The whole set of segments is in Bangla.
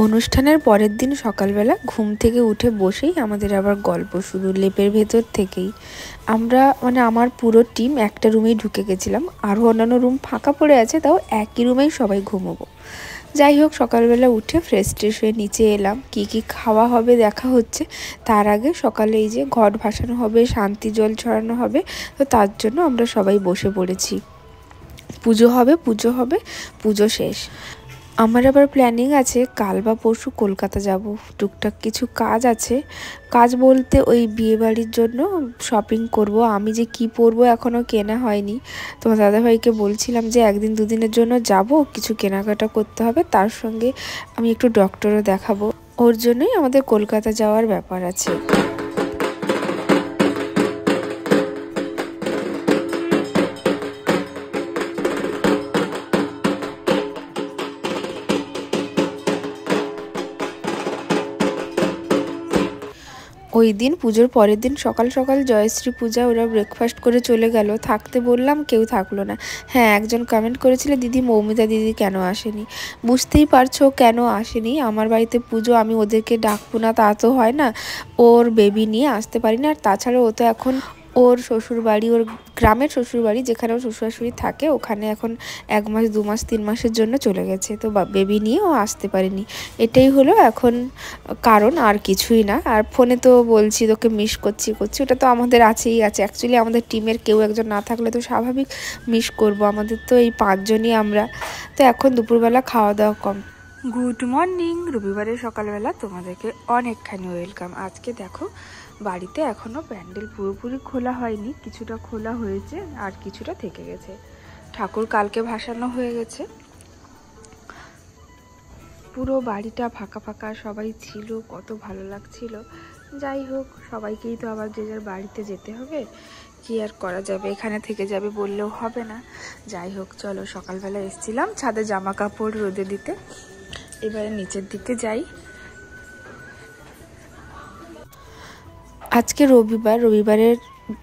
অনুষ্ঠানের পরের দিন সকালবেলা ঘুম থেকে উঠে বসেই আমাদের আবার গল্প শুরু লেপের ভেতর থেকেই। আমরা আমার পুরো টিম একটা রুমেই ঢুকে গেছিলাম, আরও অন্যান্য রুম ফাঁকা পড়ে আছে, তাও একই রুমেই সবাই ঘুমোবো। যাই হোক, সকালবেলা উঠে ফ্রেশ ট্রেশ হয়ে নিচে এলাম, কি খাওয়া হবে দেখা হচ্ছে। তার আগে সকালে এই যে ঘট ভাসানো হবে, শান্তি জল ছড়ানো হবে, তো তার জন্য আমরা সবাই বসে পড়েছি। পুজো হবে, পুজো শেষ। আমার আবার প্ল্যানিং আছে কাল বা পরশু কলকাতা যাব, টুকটাক কিছু কাজ আছে। কাজ বলতে ওই বিয়েবাড়ির জন্য শপিং করব। আমি যে কি পরবো এখনও কেনা হয়নি। তোমার দাদাভাইকে বলছিলাম যে একদিন দুদিনের জন্য যাব, কিছু কেনাকাটা করতে হবে, তার সঙ্গে আমি একটু ডক্টরও দেখাবো। ওর জন্যই আমাদের কলকাতা যাওয়ার ব্যাপার আছে। ওই দিন পুজোর পরের দিন সকাল সকাল জয়শ্রী পূজা, ওরা ব্রেকফাস্ট করে চলে গেল। থাকতে বললাম, কেউ থাকলো না। হ্যাঁ, একজন কমেন্ট করেছিল দিদি মৌমিতা দিদি কেন আসেনি। বুঝতেই পারছো কেন আসেনি। আমার বাড়িতে পুজো, আমি ওদেরকে ডাকবো না তা তো হয় না। ওর বেবি নিয়ে আসতে পারি না, আর তাছাড়া ও তো এখন ওর শ্বশুরবাড়ি, ওর গ্রামের শ্বশুরবাড়ি যেখানে ওর শ্বশুরশাশুড়ি থাকে, ওখানে এখন 1 মাস 2 মাস 3 মাসের জন্য চলে গেছে। তো বেবি নিয়ে ও আসতে পারেনি, এটাই হলো এখন কারণ, আর কিছুই না। আর ফোনে তো বলছি তোকে মিস করছি, ওটা তো আমাদের আছেই আছে। অ্যাকচুয়ালি আমাদের টিমের কেউ একজন না থাকলে তো স্বাভাবিক মিস করব। আমাদের তো এই 5 জনই আমরা। তো এখন দুপুরবেলা খাওয়া দাওয়া কম। গুড মর্নিং, রবিবারের সকালবেলা তোমাদেরকে অনেকখানি ওয়েলকাম। আজকে দেখো বাড়িতে এখনও প্যান্ডেল পুরোপুরি খোলা হয়নি, কিছুটা খোলা হয়েছে আর কিছুটা থেকে গেছে। ঠাকুর কালকে ভাসানো হয়ে গেছে। পুরো বাড়িটা ফাঁকা ফাঁকা, সবাই ছিল, কত ভালো লাগছিল। যাই হোক, সবাইকেই তো আবার যে যার বাড়িতে যেতে হবে, কি আর করা যাবে, এখানে থেকে যাবে বললেও হবে না। যাই হোক, চলো, সকালবেলা এসেছিলাম ছাদে জামা কাপড় রোদে দিতে, এবারে নিচের দিকে যাই। আজকে রবিবারের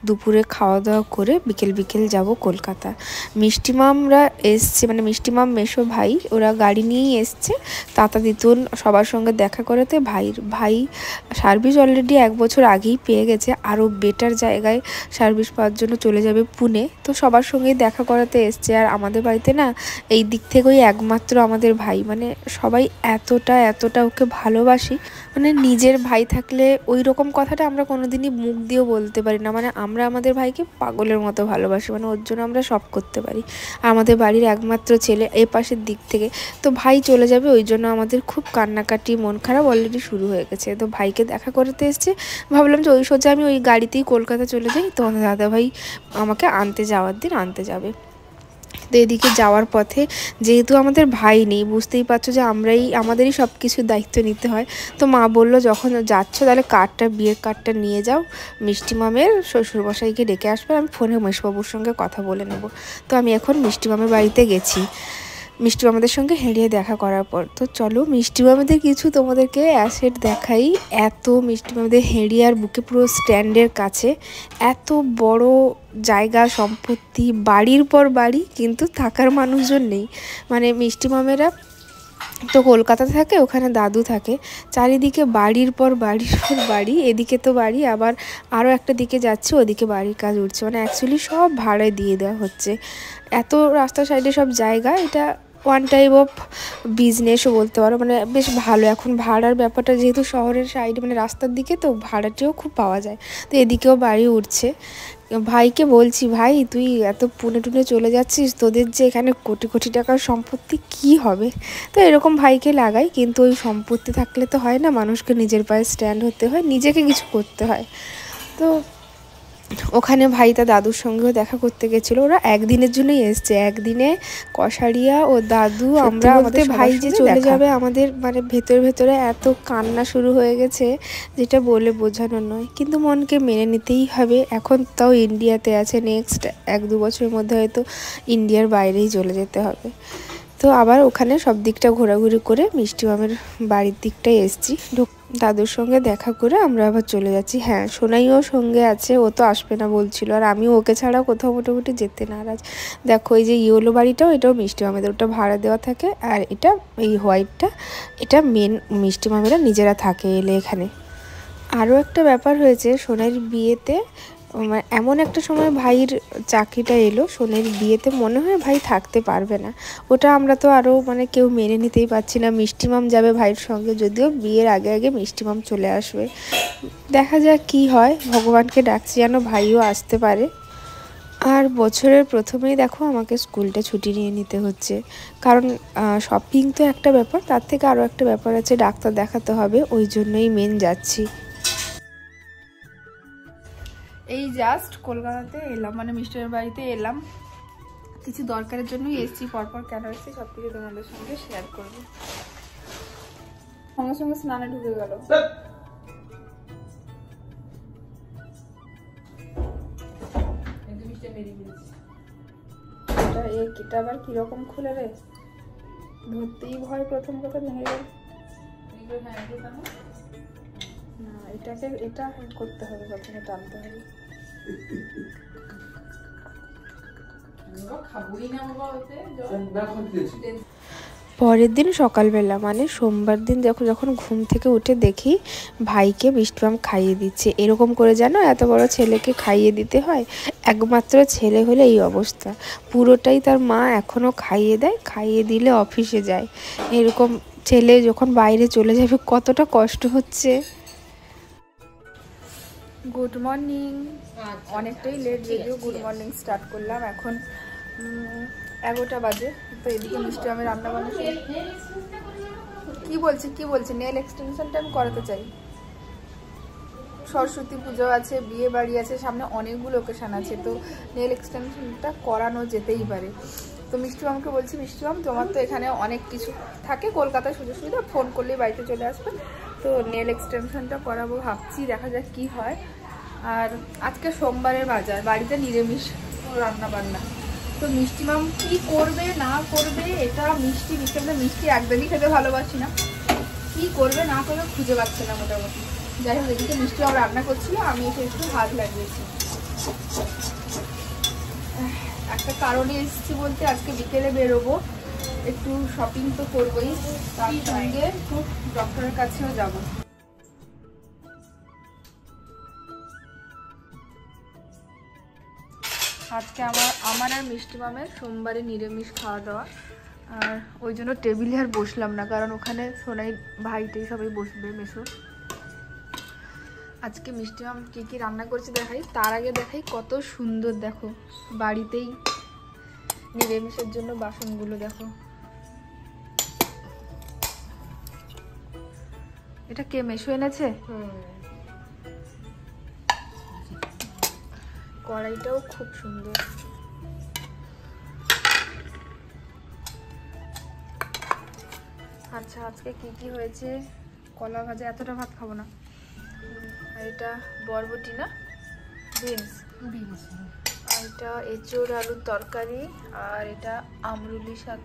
দুপুরে খাওয়া দাওয়া করে বিকেল যাব কলকাতা। মিষ্টিমামরা এসছে, মিষ্টিমাম মেশো ভাই, ওরা গাড়ি নিয়েই এসছে। তাতা দিতুন সবার সঙ্গে দেখা করাতে ভাই সার্ভিস অলরেডি 1 বছর আগেই পেয়ে গেছে, আরও বেটার জায়গায় সার্ভিস পাওয়ার জন্য চলে যাবে পুনে। তো সবার সঙ্গেই দেখা করাতে এসছে। আর আমাদের বাড়িতে না এই দিক থেকেই একমাত্র আমাদের ভাই, সবাই এতটা ওকে ভালোবাসি। নিজের ভাই থাকলে ওই রকম কথাটা আমরা কোনোদিনই মুখ দিয়েও বলতে পারি না। আমরা আমাদের ভাইকে পাগলের মতো ভালোবাসি, ওর জন্য আমরা সব করতে পারি। আমাদের বাড়ির একমাত্র ছেলে এ পাশের দিক থেকে। তো ভাই চলে যাবে, ওই জন্য আমাদের খুব কান্নাকাটি, মন খারাপ অলরেডি শুরু হয়ে গেছে। তো ভাইকে দেখা করতে এসছে, ভাবলাম যে ওই সোজা আমি ওই গাড়িতেই কলকাতা চলে যাই। তো আমার দাদাভাই আমাকে যাওয়ার দিন আনতে যাবে। তো এদিকে যাওয়ার পথে যেহেতু আমাদের ভাই নেই, বুঝতেই পারছো যে আমাদেরই সব কিছুর দায়িত্ব নিতে হয়। তো মা বলল যখন যাচ্ছ তাহলে বিয়ের কার্ডটা নিয়ে যাও, মিষ্টিমামের শ্বশুরমশাইকে ডেকে আসবে, আমি ফোনে মেশবাবুর সঙ্গে কথা বলে নেব। তো আমি এখন মিষ্টিমামের বাড়িতে গেছি মিষ্টিমামাদের সঙ্গে হেরিয়ে দেখা করার পর। তো চলো মিষ্টিমামাদের কিছু তোমাদেরকে অ্যাসেট দেখাই। এত মিষ্টিমামাদের হেরিয়ার বুকে পুরো স্ট্যান্ডের কাছে এত বড় জায়গা, সম্পত্তি, বাড়ির পর বাড়ি, কিন্তু থাকার মানুষজন নেই। মিষ্টিমামেরা তো কলকাতাতে থাকে, ওখানে দাদু থাকে। চারিদিকে বাড়ির পর বাড়ি, এদিকে তো বাড়ি, আবার আরও একটা দিকে যাচ্ছে, ওদিকে বাড়ির কাজ উঠছে। অ্যাকচুয়ালি সব ভাড়ায় দিয়ে দেওয়া হচ্ছে। এত রাস্তার সাইডে সব জায়গা, এটা ওয়ান টাইপ অফ বিজনেসও বলতে পারো। বেশ ভালো এখন ভাড়ার ব্যাপারটা, যেহেতু শহরের সাইডে রাস্তার দিকে, তো ভাড়াটিও খুব পাওয়া যায়। তো এদিকেও বাড়ি উঠছে। ভাইকে বলছি, ভাই তুই এত পুনে টুনে চলে যাচ্ছিস, তোদের যে এখানে কোটি কোটি টাকার সম্পত্তি কি হবে। তো এরকম ভাইকে লাগাই, কিন্তু ওই সম্পত্তি থাকলে তো হয় না, মানুষকে নিজের পায়ে স্ট্যান্ড হতে হয়, নিজেকে কিছু করতে হয়। তো ওখানে ভাই তার দাদুর সঙ্গেও দেখা করতে গেছিলো। ওরা একদিনের জন্যই এসছে, একদিনে কষারিয়া ও দাদু আমরা, আমাদের ভাই যে চলে যাবে, আমাদের ভেতরে এত কান্না শুরু হয়ে গেছে যেটা বলে বোঝানো নয়। কিন্তু মনকে মেনে নিতেই হবে। এখন তাও ইন্ডিয়াতে আছে, নেক্সট 1-2 বছরের মধ্যে হয়তো ইন্ডিয়ার বাইরেই চলে যেতে হবে। তো আবার ওখানে সব দিকটা ঘোরাঘুরি করে মিষ্টিমামের বাড়ির দিকটাই এসছি। দাদুর সঙ্গে দেখা করে আমরা আবার চলে যাচ্ছি। হ্যাঁ, সোনাইও সঙ্গে আছে, ও তো আসবে না বলছিল, আর আমি ওকে ছাড়া কোথাও মোটামুটি যেতে নারাজ। দেখো এই যে ইয়েলো বাড়িটাও, এটাও মিষ্টি মামেদের, ওটা ভাড়া দেওয়া থাকে, আর এটা এই হোয়াইটটা এটা মেন মিষ্টি মামেরা নিজেরা থাকে এলে এখানে। আরও একটা ব্যাপার হয়েছে সোনাইয়ের বিয়েতে, এমন একটা সময় ভাইয়ের চাকরিটা এলো, সোনাইয়ের বিয়েতে মনে হয় ভাই থাকতে পারবে না। ওটা আমরা তো আরও কেউ মেনে নিতেই পারছি না। মিষ্টি মাম যাবে ভাইয়ের সঙ্গে, যদিও বিয়ের আগে আগে মিষ্টি মাম চলে আসবে। দেখা যাক কি হয়, ভগবানকে ডাকছি যেন ভাইও আসতে পারে। আর বছরের প্রথমেই দেখো আমাকে স্কুলটা ছুটি নিয়ে নিতে হচ্ছে, কারণ শপিং তো একটা ব্যাপার, তার থেকে আরও একটা ব্যাপার আছে, ডাক্তার দেখাতে হবে, ওই জন্যই মেন যাচ্ছি। এই জাস্ট কলকাতাতে এলাম, মিষ্টির বাড়িতে এলাম, কিছু দরকারের জন্যই এসেছি। পরপর কেন এসেছি সব কিছু তোমাদের সঙ্গে শেয়ার করবো। সঙ্গে সঙ্গে স্নানে ঢুকে গেল। এটা আবার কিরকম খুলে রে, ধরতেই ভয় প্রথম কথা, ভেঙে গেল। না, এটাকে এটা করতে হবে, প্রথমে টানতে হবে। পরের দিন সকালবেলা সোমবার দিন যখন ঘুম থেকে উঠে দেখি ভাইকে মিষ্টি মাম খাইয়ে দিচ্ছে। এরকম করে জানো এত বড় ছেলেকে খাইয়ে দিতে হয়, একমাত্র ছেলে হলে এই অবস্থা। পুরোটাই তার মা এখনও খাইয়ে দেয়, খাইয়ে দিলে অফিসে যায়। এরকম ছেলে যখন বাইরে চলে যাবে কতটা কষ্ট হচ্ছে। Good morning. অনেকটাই লেট যদিও গুড মর্নিং স্টার্ট করলাম, এখন 11টা বাজে। তো এদিকে মিষ্টি আমি রান্না বান্না কি বলছি নেল এক্সটেনশনটা আমি করাতে চাই। সরস্বতী পুজো আছে, বিয়ে বাড়ি আছে, সামনে অনেকগুলো ওকেশন আছে, তো নেল এক্সটেনশনটা করানো যেতেই পারে। তো মিষ্টি মামকে বলছি, মিষ্টি মাম তোমার তো এখানে অনেক কিছু থাকে, কলকাতায় সুযোগ সুবিধা, ফোন করলেই বাড়িতে চলে আসবে, তো নেল এক্সটেনশনটা করাবো ভাবছি, দেখা যাক কি হয়। আর আজকে সোমবারের বাজার, বাড়িতে নিরামিষ রান্না বান্না, তো মিষ্টি মাম কি করবে না করবে, এটা মিষ্টি মিষ্টি একদমই খেতে ভালোবাসি না, কি করবে না করবে খুঁজে পাচ্ছে না মোটামুটি। যাই হোক, এদিকে মিষ্টি মাম রান্না করছিল, আমি এসে একটু হাত লাগিয়েছি। একটা কারণে এসেছি বলতে, আজকে বিকেলে বেরোবো, একটু শপিং তো করবোই, তার সঙ্গে একটু ডক্টরের কাছেও যাবো। আজকে আমার আর মিষ্টি মামের সোমবারে নিরামিষ খাওয়া দাওয়া, আর ওই জন্য টেবিলে আর বসলাম না, কারণ ওখানে সোনাই ভাইটাই সবাই বসবে মেসো। আজকে মিষ্টি মাম কী কী রান্না করছে দেখাই, তার আগে দেখাই কত সুন্দর, দেখো বাড়িতেই নিরামিষের জন্য বাসনগুলো দেখো। এটা কে মেসো এনেছে? কড়াইটাও খুব সুন্দর। আচ্ছা, আজকে কি কি হয়েছে, কলা ভাজা, এতটা ভাত খাবো না। আর এটা বরবটি না বিনস, আর এটা এঁচোড় আলুর তরকারি, আর এটা আমরুলি শাক।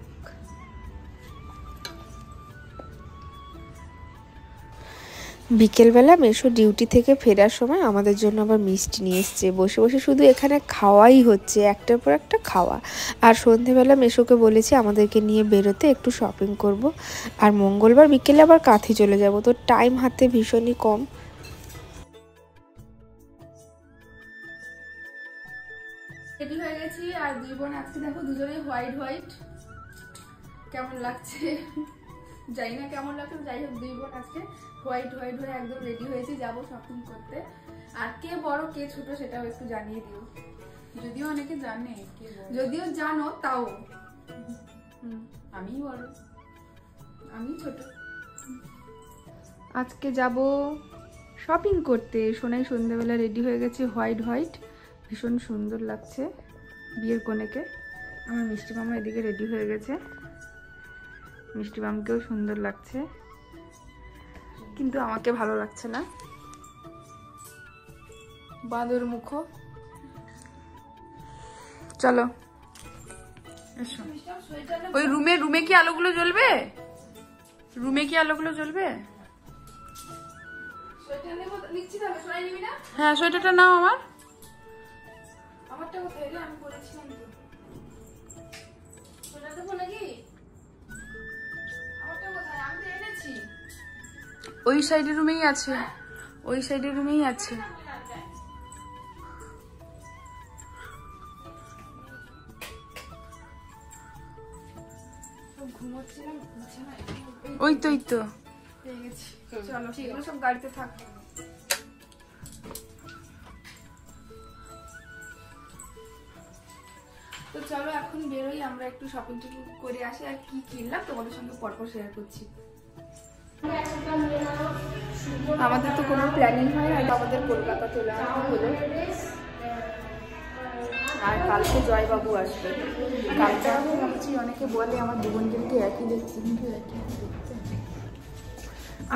বিকেলবেলা মেসো ডিউটি থেকে ফেরার সময় আমাদের জন্য আবার মিষ্টি নিয়ে এসছে, বসে বসে শুধু এখানে খাওয়াই হচ্ছে, একটার পর একটা খাওয়া। আর সন্ধেবেলা মেসোকে বলেছি আমাদেরকে নিয়ে বেরোতে, একটু শপিং করব, আর মঙ্গলবার বিকেলে আবার কাঁথি চলে যাব, তো টাইম হাতে ভীষণই কম। রেডি হয়ে গেছি, আর দুই বোন আজকে দেখো দুজনেই হোয়াইট হোয়াইট, কেমন লাগছে জানি না কেমন লাগছে, যাই হোক দুই বোন আজকে হোয়াইট হোয়াইট হয়ে একদম রেডি হয়েছি, যাবো শপিং করতে। আর কে বড় কে ছোট সেটাও একটু জানিয়ে দিও, যদিও অনেকে জানে, যদিও জানো তাও। আমি বড়, আমি ছোট। আজকে যাব শপিং করতে। সোনাই সন্ধ্যাবেলা রেডি হয়ে গেছে হোয়াইট হোয়াইট, ভীষণ সুন্দর লাগছে বিয়ের কনেকে। আমার মিষ্টি মামা এদিকে রেডি হয়ে গেছে, মিষ্টি মামকেও সুন্দর লাগছে, কিন্তু আমাকে ভালো লাগছে না, বাঁদর মুখো। চলো ওই রুমে কি আলোগুলো জ্বলবে, রুমে কি আলোগুলো জ্বলবে? হ্যাঁ সোয়েটারটা নাও আমার। আমারটা কোথায় রে? আমি বলেছিলাম তো সোয়েটার দেবো নাকি? আমারটা কোথায়? আমি তো এনেছি। ওই সাইডের রুমেই আছে, ওই সাইডের রুমেই আছে। ওই তো ওই তো চলো সেগুলো সব গাড়িতে থাক। তো চলো এখন বেরোই, আমরা একটু শপিং টপিং করে আসি। আর কি কিনলাম তোমাদের সঙ্গে পরপর শেয়ার করছি। আমাদের তো কোনো প্ল্যানিং হয় না, আমাদের কলকাতা চলে আসা হলো। আর কালকে জয়বাবু আসবে। কালকে আমি ভাবছি, অনেকে বলে আমার দুই বোনকে একই দেখতে, কিন্তু একই দেখতে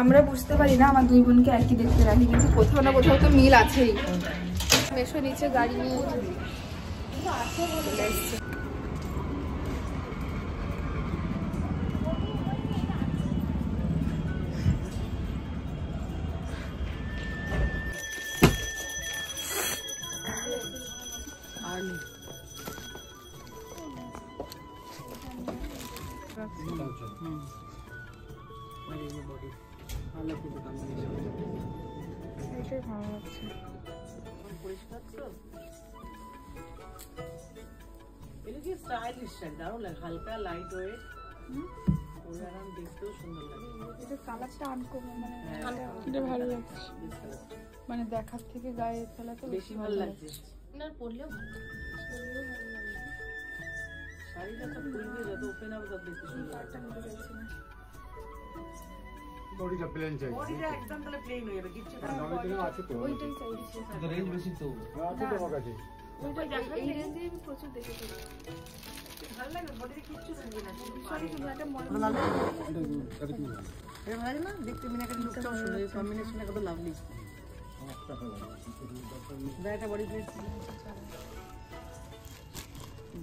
আমরা বুঝতে পারি না আমার দুই বোনকে একই দেখতে রাখি, কিন্তু কোথাও না কোথাও তো মিল আছেই। মেশো নিচে গাড়ি নিয়ে চলে এসছে। এটাই ভালো লাগছে। পরিষ্কার তো এটা কি স্টাইলিশ শাড়ি, দারুণ লাগে, হালকা লাইট ওয়েট, ওর আরাম, দেখতেও সুন্দর লাগে। এটা কালারটা আনকমন, মানে এটা ভালো লাগছে, মানে দেখার থেকে গায়ে ফেলা তো বেশি ভালো লাগছে। না পরলেও ভালো লাগে, শাড়িটা তো খুলবে যত ওপেন হবে তত দেখতে সুন্দর লাগছে। বডিটা প্লেন চাই, বডিটা একদম তাহলে প্লেন হয়ে যাবে, কিছু না। আছে তো ওইটাই চাইছি। তো রেঞ্জ বেশি তো আছে তো আমার কাছে। ওইটা এই রেঞ্জে আমি প্রচুর দেখেছি। ভালো লাগে, বডিতে কিচ্ছু থাকবে না, সরি তুমি একটা মনে এটা কি এটা ভালো লাগে না দেখতে, মিনাকারি লুকটাও সুন্দর, এই কম্বিনেশনটা কত লাভলি। এটা বডি প্লেট,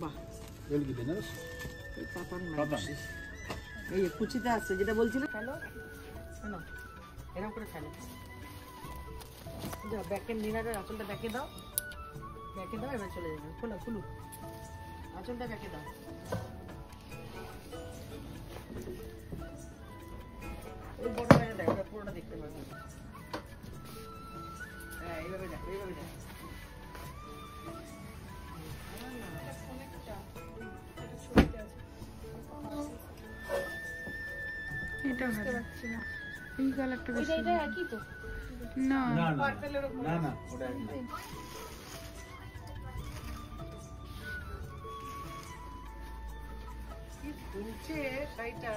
বাহ, এল কি দেনাস এই পাতান পাতা এই কুচিতে আছে যেটা বলছিলে। হ্যালো শোনো, এরকম করে ফেলো, যাও ব্যাকের নিনারের আঁচলটা ব্যাকে দাও, ব্যাকে দাও, এবার চলে যাবে। খোলো খুলু, আঁচলটা ব্যাকে দাও। ওই বড়টা দেখো, পুরোটা দেখতে পাবে। হ্যাঁ এইভাবে দেখো, এইভাবে দেখো। এটা ভালো লাগছে না, এই কালারটা বেশি। এটা একই তো না না না না ওটা একই। কি ফুলছে শাড়িটা,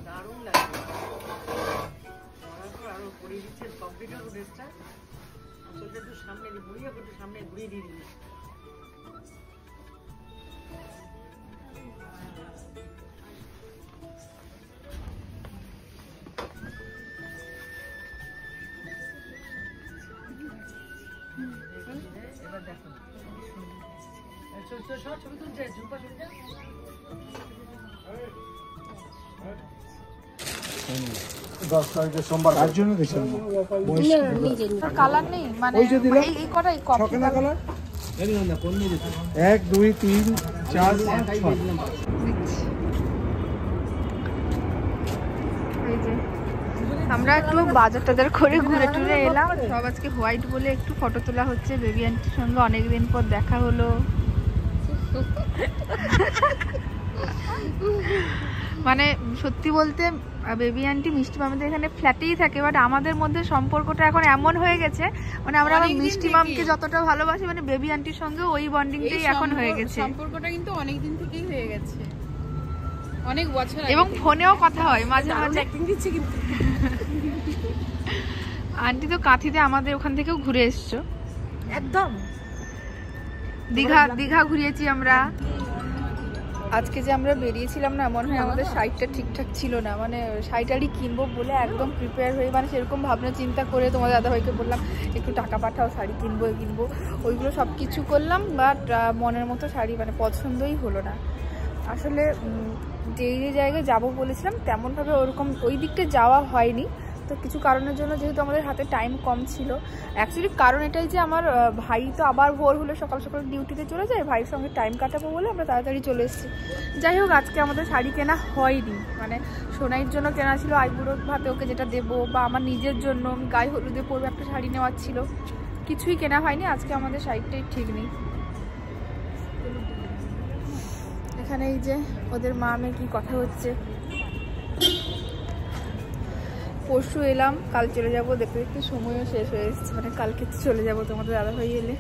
দারুণ লাগছে। আরো পরিয়ে দিচ্ছে কমপ্লিট ড্রেসটা, আঁচলটা একটু সামনে ঘুরিয়ে, একটু সামনে ঘুরিয়ে দিয়ে দিবি। এবার দেখো ছবি তুলছে, ঝুপা ছবি যা। 10 তারিখে সোমবার তার জন্য দিছেন কালার নেই, মানে এই কটাই কপি ছকনা কালার। এই না কোন নিয়ে দিতে 1 2 3 4 5 এই যে আমরা একটু বাজার টাজার করে ঘুরে টুরে এলাম সব। আজকে হোয়াইট বলে একটু ফটো তোলা হচ্ছে, বেবি আন্টির সঙ্গে অনেকদিন পর দেখা হলো। মানে সত্যি বলতে বেবি আন্টি মিষ্টি মামিদের এখানে ফ্ল্যাটেই থাকে, বাট আমাদের মধ্যে সম্পর্কটা এখন এমন হয়ে গেছে, মানে আমরা আমার মিষ্টি মামকে যতটা ভালোবাসি, মানে বেবি আন্টির সঙ্গে ওই বন্ডিংটাই এখন হয়ে গেছে। সম্পর্কটা কিন্তু অনেক দিন থেকেই হয়ে গেছে, অনেক বছর, এবং ফোনেও কথা হয় মাঝে মাঝে। অ্যাক্টিং দিচ্ছে কিন্তু। আন্টি তো কাঁথিতে আমাদের ওখান থেকেও ঘুরে এসছো, একদম দীঘা ঘুরিয়েছি আমরা। আজকে যে আমরা বেরিয়েছিলাম না, মনে হয় আমাদের শাড়িটা ঠিকঠাক ছিল না, মানে শাড়িটারই কিনবো বলে একদম প্রিপেয়ার হয়ে, মানে সেরকম ভাবনা চিন্তা করে তোমার দাদাভাইকে বললাম একটু টাকা পাঠাও, শাড়ি কিনবো ওইগুলো সব কিছু করলাম, বাট মনের মতো শাড়ি মানে পছন্দই হলো না। আসলে যেই জায়গায় যাবো বলেছিলাম তেমনভাবে ওরকম ওই দিকটা যাওয়া হয়নি, তো কিছু কারণের জন্য যেহেতু আমাদের হাতে টাইম কম ছিল, অ্যাকচুয়ালি কারণ এটাই যে আমার ভাই তো আবার ভোর হলে সকাল সকাল ডিউটিতে চলে যায়, ভাইয়ের সঙ্গে টাইম কাটাবো বলে আমরা তাড়াতাড়ি চলে এসেছি। যাই হোক, আজকে আমাদের শাড়ি কেনা হয়নি, মানে সোনাইয়ের জন্য কেনা ছিল আইবুড়োর ভাতে ওকে যেটা দেবো, বা আমার নিজের জন্য আমি গায়ে হলুদে পরবো একটা শাড়ি নেওয়ার ছিল, কিছুই কেনা হয়নি। আজকে আমাদের শাড়িটাই ঠিক নেই। এখানে এই যে ওদের মা মেয়ে কি কথা হচ্ছে। পরশু এলাম, কাল চলে যাবো, দেখতে দেখতে সময়ও শেষ হয়ে এসেছে, মানে কালকে চলে যাবো তোমাদের দাদাভাই এলে।